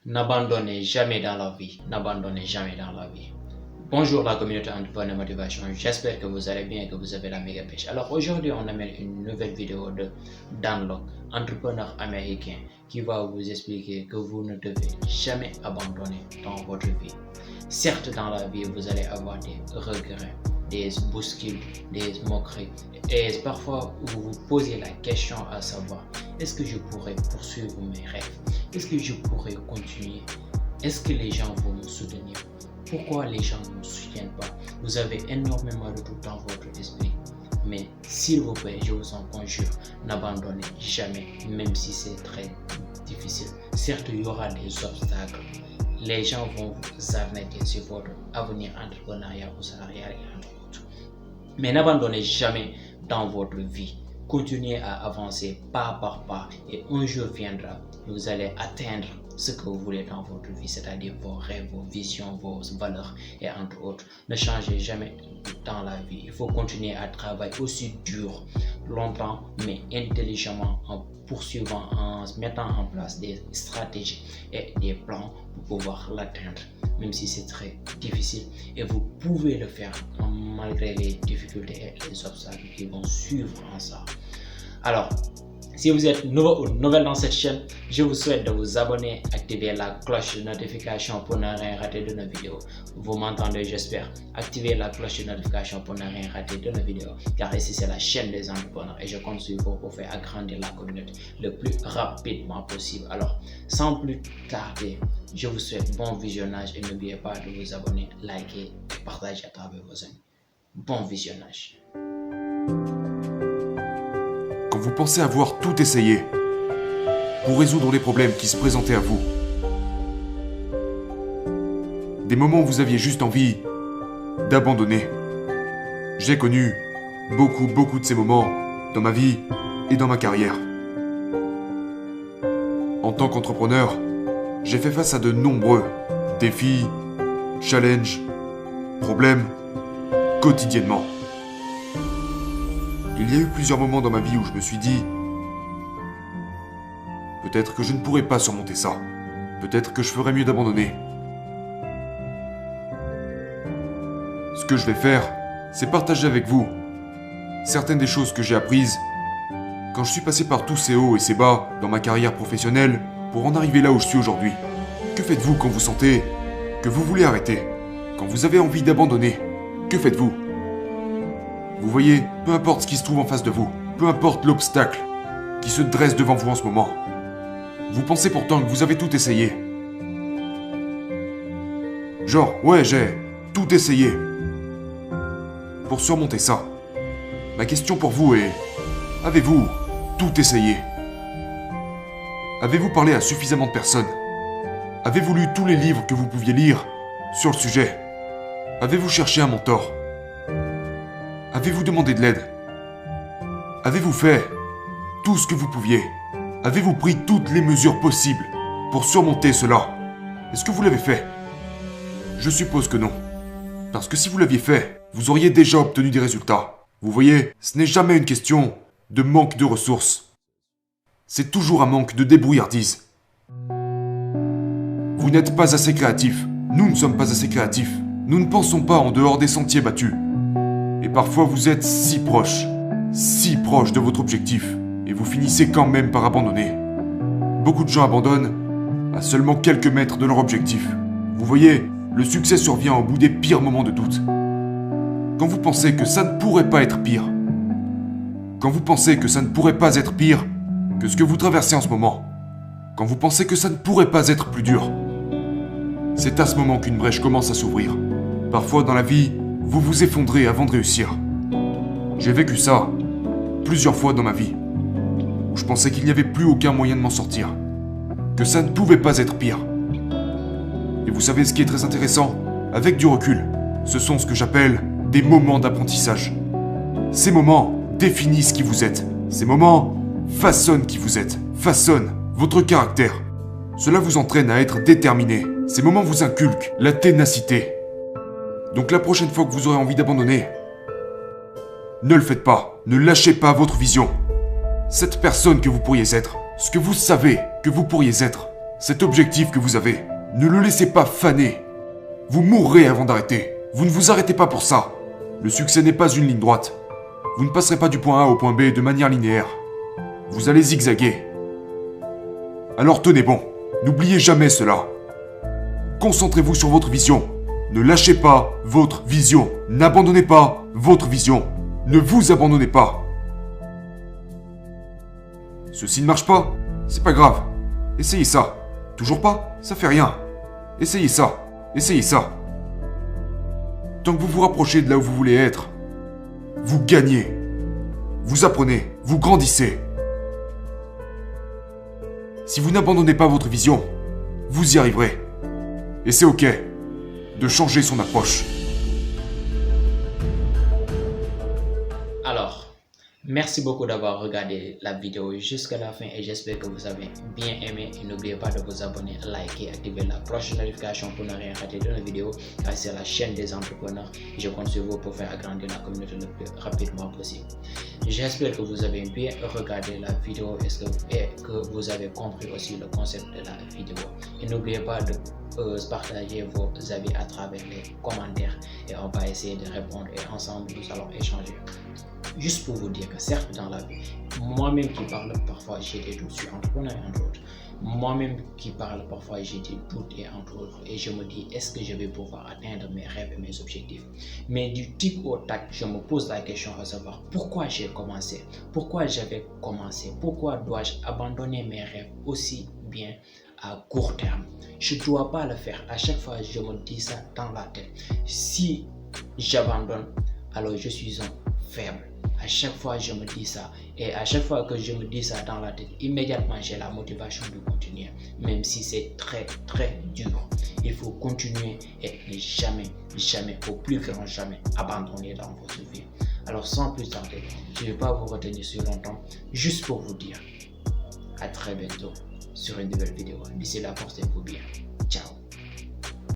N'abandonnez jamais dans la vie. N'abandonnez jamais dans la vie. Bonjour la communauté Entrepreneur Motivation. J'espère que vous allez bien et que vous avez la méga pêche. Alors aujourd'hui, on amène une nouvelle vidéo de Dan Lok, entrepreneur américain, qui va vous expliquer que vous ne devez jamais abandonner dans votre vie. Certes, dans la vie, vous allez avoir des regrets, des bouscules, des moqueries, et parfois vous vous posez la question à savoir, est-ce que je pourrais poursuivre mes rêves? Est-ce que je pourrais continuer? Est-ce que les gens vont me soutenir? Pourquoi les gens ne me soutiennent pas? Vous avez énormément de doutes dans votre esprit. Mais s'il vous plaît, je vous en conjure, n'abandonnez jamais, même si c'est très difficile. Certes, il y aura des obstacles. Les gens vont vous arnaquer sur votre avenir entrepreneurial ou salarial et entre autres. Mais n'abandonnez jamais dans votre vie. Continuez à avancer pas par pas et un jour viendra, vous allez atteindre ce que vous voulez dans votre vie, c'est-à-dire vos rêves, vos visions, vos valeurs et entre autres. Ne changez jamais dans la vie. Il faut continuer à travailler aussi dur, longtemps, mais intelligemment, en poursuivant, en mettant en place des stratégies et des plans pour pouvoir l'atteindre, même si c'est très difficile. Et vous pouvez le faire malgré les difficultés et les obstacles qui vont suivre en ça. Alors, si vous êtes nouveau ou nouvelle dans cette chaîne, je vous souhaite de vous abonner, activer la cloche de notification pour ne rien rater de nos vidéos. Vous m'entendez, j'espère. Activez la cloche de notification pour ne rien rater de nos vidéos, car ici c'est la chaîne des entrepreneurs et je compte sur vous pour faire agrandir la communauté le plus rapidement possible. Alors, sans plus tarder, je vous souhaite bon visionnage et n'oubliez pas de vous abonner, liker et partager à travers vos amis. Bon visionnage. Quand vous pensez avoir tout essayé pour résoudre les problèmes qui se présentaient à vous, des moments où vous aviez juste envie d'abandonner. J'ai connu beaucoup de ces moments dans ma vie et dans ma carrière. En tant qu'entrepreneur, j'ai fait face à de nombreux défis, challenges, problèmes, quotidiennement. Il y a eu plusieurs moments dans ma vie où je me suis dit « Peut-être que je ne pourrais pas surmonter ça. Peut-être que je ferais mieux d'abandonner. » Ce que je vais faire, c'est partager avec vous certaines des choses que j'ai apprises quand je suis passé par tous ces hauts et ces bas dans ma carrière professionnelle pour en arriver là où je suis aujourd'hui. Que faites-vous quand vous sentez que vous voulez arrêter? Quand vous avez envie d'abandonner, que faites-vous? Vous voyez, peu importe ce qui se trouve en face de vous, peu importe l'obstacle qui se dresse devant vous en ce moment, vous pensez pourtant que vous avez tout essayé. Genre, ouais, j'ai tout essayé. Pour surmonter ça, ma question pour vous est, avez-vous tout essayé? Avez-vous parlé à suffisamment de personnes? Avez-vous lu tous les livres que vous pouviez lire sur le sujet? Avez-vous cherché un mentor? Avez-vous demandé de l'aide? Avez-vous fait tout ce que vous pouviez? Avez-vous pris toutes les mesures possibles pour surmonter cela? Est-ce que vous l'avez fait? Je suppose que non. Parce que si vous l'aviez fait, vous auriez déjà obtenu des résultats. Vous voyez, ce n'est jamais une question de manque de ressources. C'est toujours un manque de débrouillardise. Vous n'êtes pas assez créatif. Nous ne sommes pas assez créatifs. Nous ne pensons pas en dehors des sentiers battus. Et parfois vous êtes si proche de votre objectif, et vous finissez quand même par abandonner. Beaucoup de gens abandonnent à seulement quelques mètres de leur objectif. Vous voyez, le succès survient au bout des pires moments de doute. Quand vous pensez que ça ne pourrait pas être pire. Quand vous pensez que ça ne pourrait pas être pire que ce que vous traversez en ce moment. Quand vous pensez que ça ne pourrait pas être plus dur. C'est à ce moment qu'une brèche commence à s'ouvrir. Parfois dans la vie, vous vous effondrez avant de réussir. J'ai vécu ça plusieurs fois dans ma vie, où je pensais qu'il n'y avait plus aucun moyen de m'en sortir, que ça ne pouvait pas être pire. Et vous savez ce qui est très intéressant? Avec du recul, ce sont ce que j'appelle des moments d'apprentissage. Ces moments définissent qui vous êtes. Ces moments façonnent qui vous êtes, façonnent votre caractère. Cela vous entraîne à être déterminé. Ces moments vous inculquent la ténacité. Donc la prochaine fois que vous aurez envie d'abandonner, ne le faites pas, ne lâchez pas votre vision. Cette personne que vous pourriez être, ce que vous savez que vous pourriez être, Cet objectif que vous avez, ne le laissez pas faner. Vous mourrez avant d'arrêter. Vous ne vous arrêtez pas pour ça. Le succès n'est pas une ligne droite. Vous ne passerez pas du point A au point B de manière linéaire. Vous allez zigzaguer. Alors tenez bon, n'oubliez jamais cela. Concentrez-vous sur votre vision. Ne lâchez pas votre vision. N'abandonnez pas votre vision. Ne vous abandonnez pas. Ceci ne marche pas, c'est pas grave. Essayez ça. Toujours pas, ça fait rien. Essayez ça. Essayez ça. Tant que vous vous rapprochez de là où vous voulez être, vous gagnez. Vous apprenez, vous grandissez. Si vous n'abandonnez pas votre vision, vous y arriverez. Et c'est ok de changer son approche. Alors, merci beaucoup d'avoir regardé la vidéo jusqu'à la fin et j'espère que vous avez bien aimé. Et n'oubliez pas de vous abonner, liker, activer la cloche de notification pour ne rien rater de nos vidéos car c'est la chaîne des entrepreneurs et je compte sur vous pour faire agrandir la communauté le plus rapidement possible. J'espère que vous avez bien regardé la vidéo et que vous avez compris aussi le concept de la vidéo. Et n'oubliez pas de partager vos avis à travers les commentaires et on va essayer de répondre et ensemble nous allons échanger. Juste pour vous dire que certes dans la vie, moi-même qui parle parfois j'ai des doutes sur entrepreneur entre autres. Moi-même qui parle parfois j'ai des doutes et entre autres et je me dis est-ce que je vais pouvoir atteindre mes rêves et mes objectifs. Mais du tic au tac je me pose la question à savoir pourquoi j'ai commencé, pourquoi j'avais commencé, pourquoi dois-je abandonner mes rêves aussi bien à court terme. Je ne dois pas le faire. À chaque fois je me dis ça dans la tête. Si j'abandonne alors je suis un faible. À chaque fois je me dis ça et à chaque fois que je me dis ça dans la tête, immédiatement j'ai la motivation de continuer même si c'est très dur. Il faut continuer et ne jamais au plus grand jamais abandonner dans votre vie. Alors sans plus tarder, je ne vais pas vous retenir sur longtemps, juste pour vous dire à très bientôt sur une nouvelle vidéo. D'ici là, portez-vous bien.